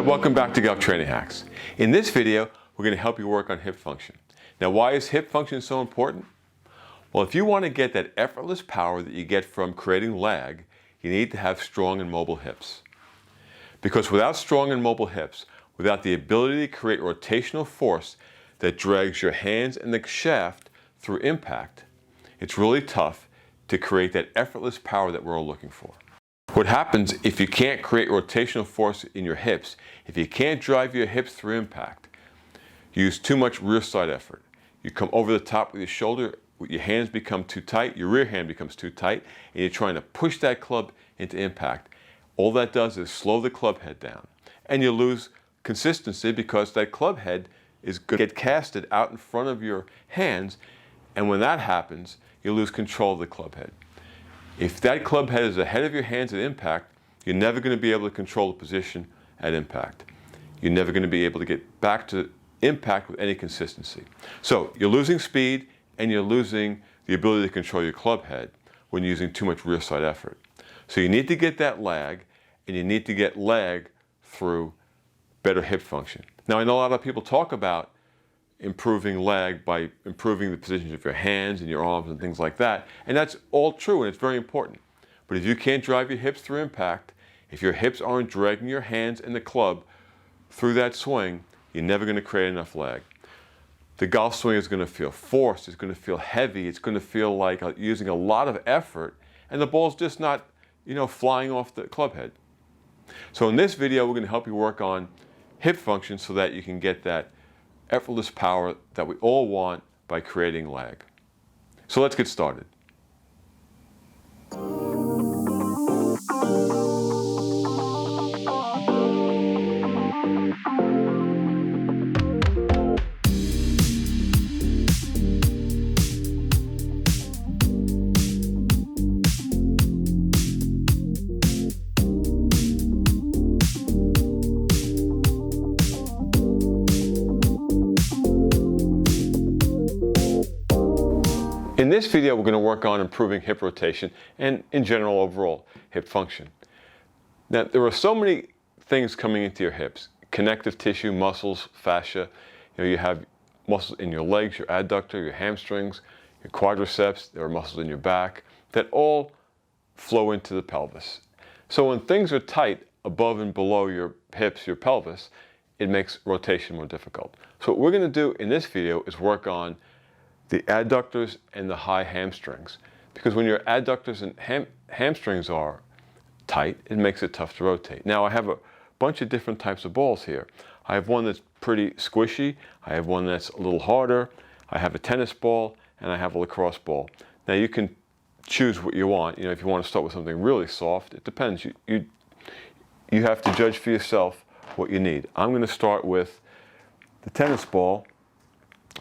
welcome back to Golf Training Hacks. In this video, we're going to help you work on hip function. Now, why is hip function so important? Well, if you want to get that effortless power that you get from creating lag, you need to have strong and mobile hips. Because without strong and mobile hips, without the ability to create rotational force that drags your hands and the shaft through impact, it's really tough to create that effortless power that we're all looking for. What happens if you can't create rotational force in your hips, if you can't drive your hips through impact, you use too much rear side effort. You come over the top with your shoulder, your hands become too tight, your rear hand becomes too tight, and you're trying to push that club into impact. All that does is slow the club head down. And you lose consistency because that club head is going to get casted out in front of your hands, and when that happens, you lose control of the club head. If that club head is ahead of your hands at impact, you're never going to be able to control the position at impact. You're never going to be able to get back to impact with any consistency. So you're losing speed and you're losing the ability to control your club head when using too much rear side effort. So you need to get that lag, and you need to get lag through better hip function. Now, I know a lot of people talk about improving lag by improving the positions of your hands and your arms and things like that, and that's all true and it's very important. But if you can't drive your hips through impact, if your hips aren't dragging your hands and the club through that swing, you're never going to create enough lag. The golf swing is going to feel forced, it's going to feel heavy, it's going to feel like using a lot of effort, and the ball's just not, flying off the club head. So in this video, we're going to help you work on hip function so that you can get that effortless power that we all want by creating lag. So let's get started. In this video, we're going to work on improving hip rotation and, in general, overall hip function. Now, there are so many things coming into your hips: connective tissue, muscles, fascia. You have muscles in your legs, your adductor, your hamstrings, your quadriceps. There are muscles in your back that all flow into the pelvis. So when things are tight above and below your hips, your pelvis, it makes rotation more difficult. So what we're going to do in this video is work on the adductors and the high hamstrings, because when your adductors and hamstrings are tight, it makes it tough to rotate. Now, I have a bunch of different types of balls here. I have one that's pretty squishy, I have one that's a little harder, I have a tennis ball, and I have a lacrosse ball. Now, you can choose what you want. If you want to start with something really soft, it depends. You have to judge for yourself what you need. I'm going to start with the tennis ball.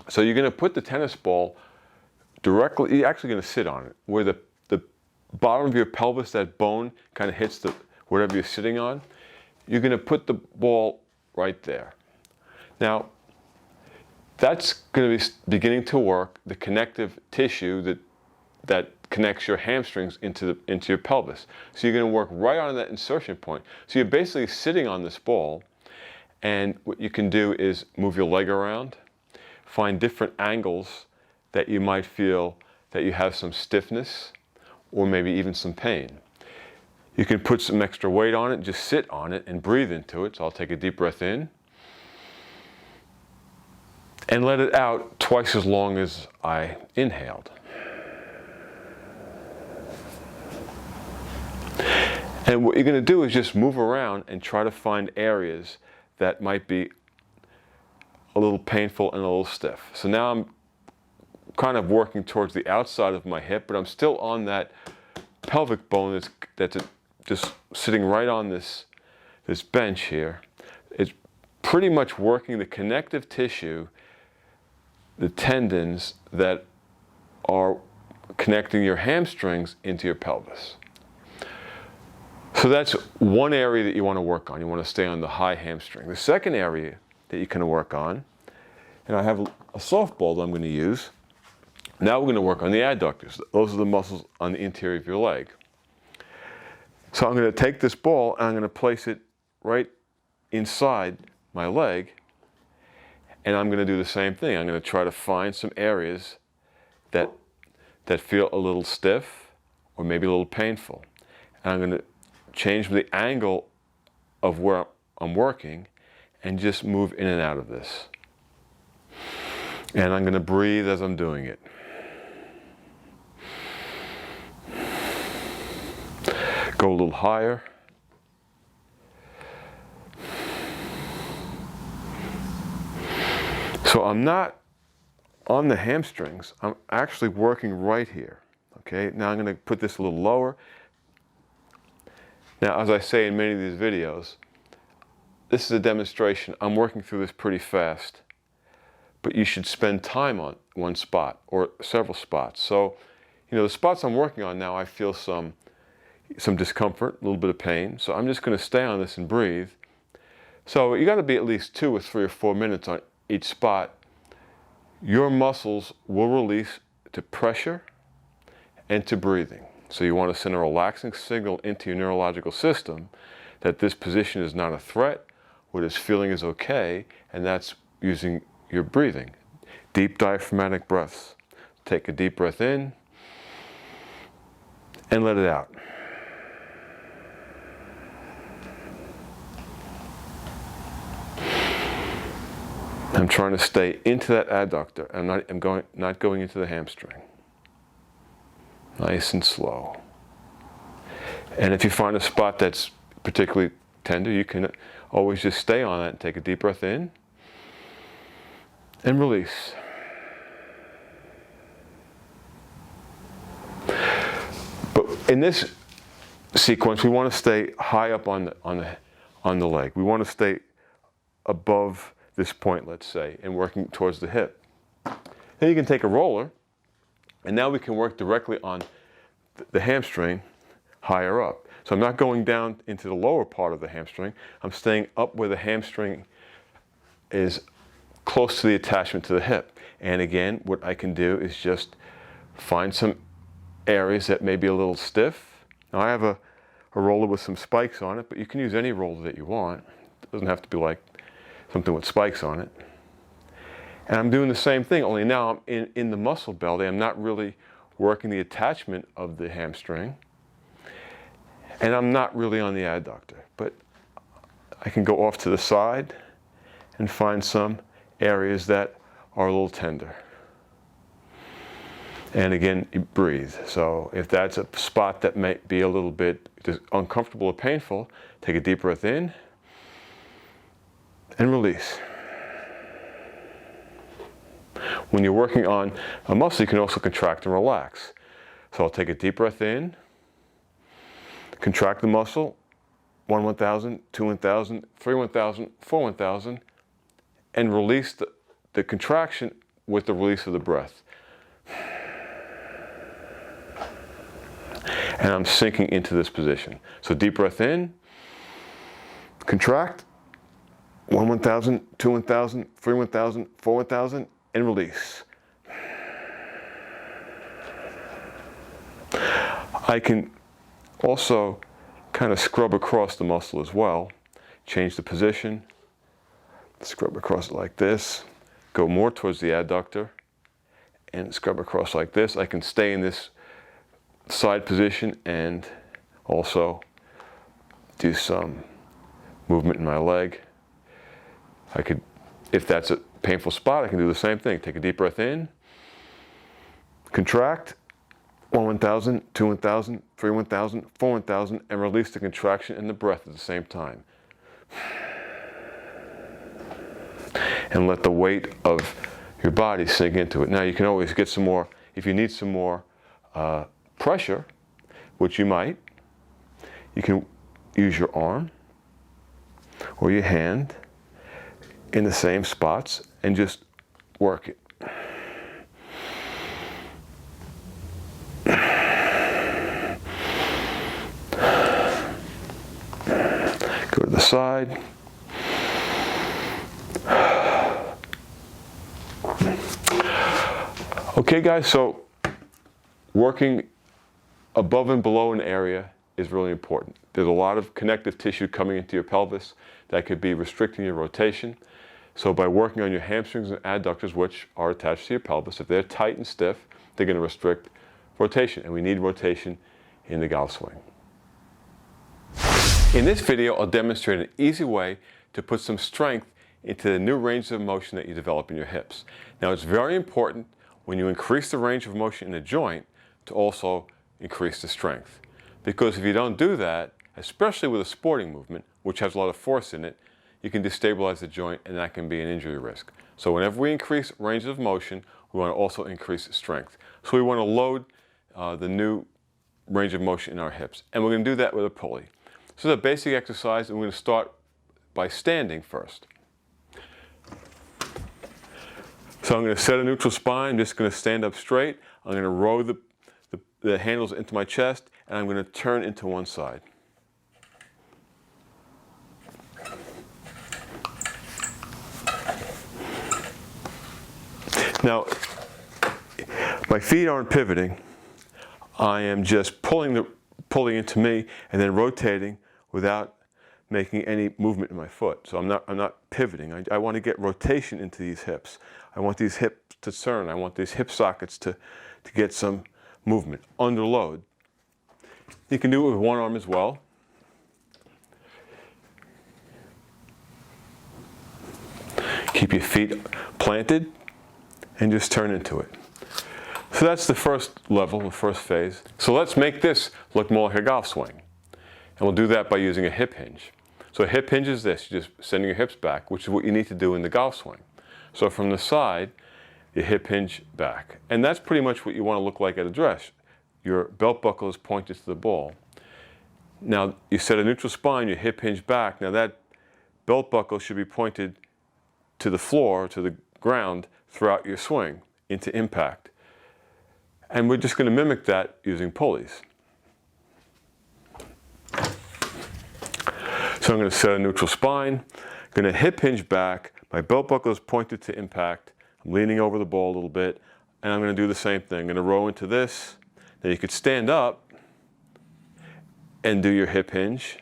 So you're going to put the tennis ball directly, you're actually going to sit on it, where the bottom of your pelvis, that bone, kind of hits whatever you're sitting on. You're going to put the ball right there. Now, that's going to be beginning to work the connective tissue that connects your hamstrings into your pelvis. So you're going to work right on that insertion point. So you're basically sitting on this ball, and what you can do is move your leg around, find different angles that you might feel that you have some stiffness or maybe even some pain. You can put some extra weight on it, just sit on it and breathe into it. So I'll take a deep breath in and let it out twice as long as I inhaled. And what you're going to do is just move around and try to find areas that might be a little painful and a little stiff. So now I'm kind of working towards the outside of my hip, but I'm still on that pelvic bone that's just sitting right on this bench here. It's pretty much working the connective tissue, the tendons that are connecting your hamstrings into your pelvis. So that's one area that you want to work on. You want to stay on the high hamstring. The second area that you can work on, and I have a softball that I'm going to use. Now we're going to work on the adductors. Those are the muscles on the interior of your leg. So I'm going to take this ball and I'm going to place it right inside my leg, and I'm going to do the same thing. I'm going to try to find some areas that feel a little stiff or maybe a little painful. And I'm going to change the angle of where I'm working and just move in and out of this. And I'm going to breathe as I'm doing it. Go a little higher. So I'm not on the hamstrings, I'm actually working right here. Okay, now I'm going to put this a little lower. Now, as I say in many of these videos, this is a demonstration. I'm working through this pretty fast, but you should spend time on one spot or several spots. So, you know, the spots I'm working on now, I feel some discomfort, a little bit of pain. So I'm just going to stay on this and breathe. So you got to be at least 2 or 3 or 4 minutes on each spot. Your muscles will release to pressure and to breathing. So you want to send a relaxing signal into your neurological system that this position is not a threat, what this feeling is okay, and that's using your breathing. Deep diaphragmatic breaths. Take a deep breath in and let it out. I'm trying to stay into that adductor. I'm not going into the hamstring. Nice and slow. And if you find a spot that's particularly tender, you can always just stay on it and take a deep breath in and release. But in this sequence, we want to stay high up on the leg. We want to stay above this point, let's say, and working towards the hip. Then you can take a roller, and now we can work directly on the hamstring higher up. So I'm not going down into the lower part of the hamstring. I'm staying up where the hamstring is close to the attachment to the hip. And again, what I can do is just find some areas that may be a little stiff. Now I have a roller with some spikes on it, but you can use any roller that you want. It doesn't have to be like something with spikes on it. And I'm doing the same thing, only now I'm in the muscle belly. I'm not really working the attachment of the hamstring. And I'm not really on the adductor. But I can go off to the side and find some areas that are a little tender. And again, you breathe. So if that's a spot that may be a little bit uncomfortable or painful, take a deep breath in and release. When you're working on a muscle, you can also contract and relax. So I'll take a deep breath in, contract the muscle, 1 1,000, 2 1,000, 3 1,000, 4 1,000, and release the contraction with the release of the breath. And I'm sinking into this position. So deep breath in, contract, 1 1,000, 2 1,000, 3 1,000, 4 1,000, and release. I can also kind of scrub across the muscle as well. Change the position, scrub across it like this, go more towards the adductor, and scrub across like this. I can stay in this side position and also do some movement in my leg. I could, if that's a painful spot, I can do the same thing. Take a deep breath in, contract, 1 1,000, 2 1,000, 3 1,000, 4 1,000, and release the contraction and the breath at the same time. And let the weight of your body sink into it. Now you can always get some more, if you need some more pressure, which you might, you can use your arm or your hand in the same spots and just work it. Go to the side. Okay guys, so working above and below an area is really important. There's a lot of connective tissue coming into your pelvis. that could be restricting your rotation. So by working on your hamstrings and adductors, which are attached to your pelvis, if they're tight and stiff, they're going to restrict rotation, and we need rotation in the golf swing. In this video, I'll demonstrate an easy way to put some strength into the new range of motion that you develop in your hips. Now, it's very important when you increase the range of motion in a joint to also increase the strength. Because if you don't do that, especially with a sporting movement, which has a lot of force in it, you can destabilize the joint, and that can be an injury risk. So whenever we increase range of motion, we want to also increase strength. So we want to load the new range of motion in our hips. And we're going to do that with a pulley. So it's a basic exercise, and we're going to start by standing first. So I'm going to set a neutral spine. I'm just going to stand up straight. I'm going to row the handles into my chest, and I'm going to turn into one side. Now, my feet aren't pivoting. I am just pulling into me and then rotating without making any movement in my foot. So I'm not pivoting. I want to get rotation into these hips. I want these hips to turn. I want these hip sockets to get some movement under load. You can do it with one arm as well. Keep your feet planted and just turn into it. So that's the first level, the first phase. So let's make this look more like a golf swing. And we'll do that by using a hip hinge. So a hip hinge is this. You're just sending your hips back, which is what you need to do in the golf swing. So from the side, you hip hinge back. And that's pretty much what you want to look like at a dress. Your belt buckle is pointed to the ball. Now, you set a neutral spine, you hip hinge back. Now that belt buckle should be pointed to the floor, to the ground, throughout your swing into impact. And we're just going to mimic that using pulleys. So I'm going to set a neutral spine, I'm going to hip hinge back, my belt buckle is pointed to impact, I'm leaning over the ball a little bit, and I'm going to do the same thing. I'm going to row into this. Then you could stand up and do your hip hinge.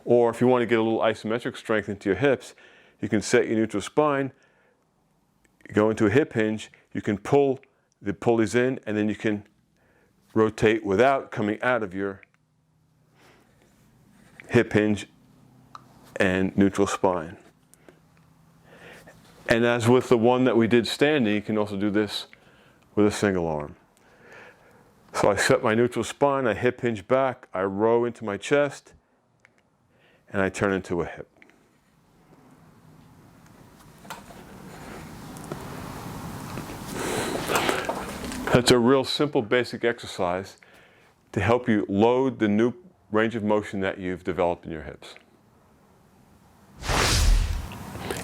Or if you want to get a little isometric strength into your hips, you can set your neutral spine, go into a hip hinge, you can pull the pulleys in, and then you can rotate without coming out of your hip hinge and neutral spine. And as with the one that we did standing, you can also do this with a single arm. So I set my neutral spine, I hip hinge back, I row into my chest, and I turn into a hip. That's a real simple, basic exercise to help you load the new range of motion that you've developed in your hips.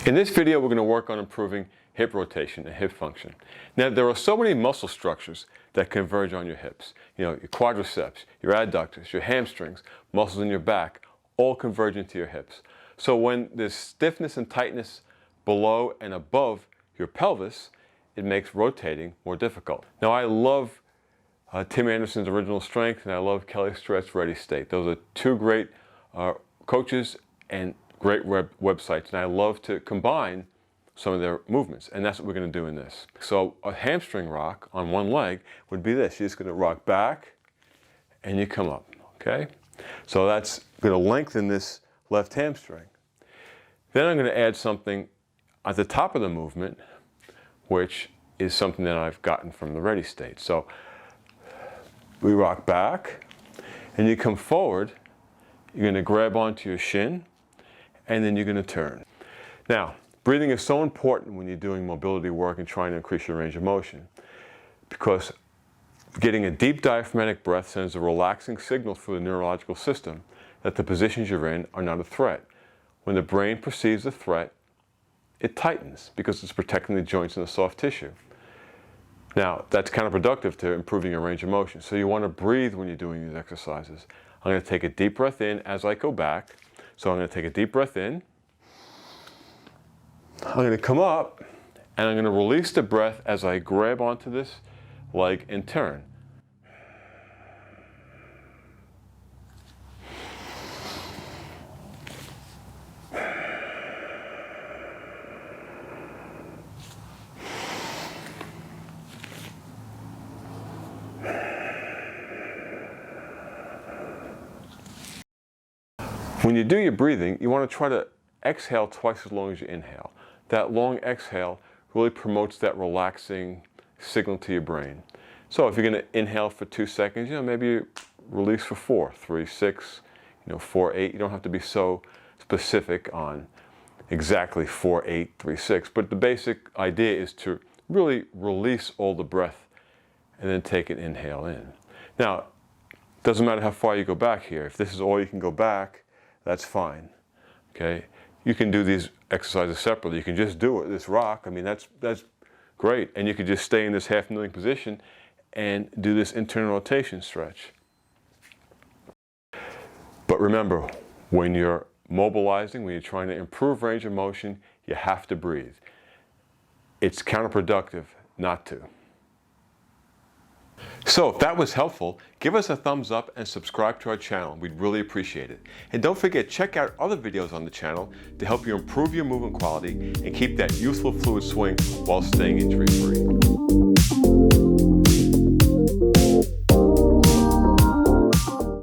In this video, we're going to work on improving hip rotation and hip function. Now, there are so many muscle structures that converge on your hips. You know, your quadriceps, your adductors, your hamstrings, muscles in your back, all converge into your hips. So when there's stiffness and tightness below and above your pelvis, it makes rotating more difficult. Now, I love Tim Anderson's Original Strength, and I love Kelly Starrett's Ready State. Those are two great coaches and great websites, and I love to combine some of their movements, and that's what we're going to do in this. So a hamstring rock on one leg would be this. You're just going to rock back, and you come up, okay? So that's going to lengthen this left hamstring. Then I'm going to add something at the top of the movement, which is something that I've gotten from the Ready State. So we rock back, and you come forward. You're going to grab onto your shin, and then you're going to turn. Now, breathing is so important when you're doing mobility work and trying to increase your range of motion, because getting a deep diaphragmatic breath sends a relaxing signal through the neurological system that the positions you're in are not a threat. When the brain perceives a threat, it tightens because it's protecting the joints and the soft tissue. Now, that's counterproductive to improving your range of motion. So you want to breathe when you're doing these exercises. I'm going to take a deep breath in as I go back. So I'm going to take a deep breath in. I'm going to come up, and I'm going to release the breath as I grab onto this leg and turn. When you do your breathing, you want to try to exhale twice as long as you inhale. That long exhale really promotes that relaxing signal to your brain. So if you're going to inhale for 2 seconds, maybe you release for 4, 3, 6, 4, 8. You don't have to be so specific on exactly 4, 8, 3, 6. But the basic idea is to really release all the breath and then take an inhale in. Now, it doesn't matter how far you go back here. If this is all you can go back, that's fine. Okay? You can do these exercises separately. You can just do it, this rock. I mean, that's great. And you could just stay in this half kneeling position and do this internal rotation stretch. But remember, when you're mobilizing, when you're trying to improve range of motion, you have to breathe. It's counterproductive not to. So if that was helpful, give us a thumbs up and subscribe to our channel. We'd really appreciate it. And don't forget, check out other videos on the channel to help you improve your movement quality and keep that youthful fluid swing while staying injury-free.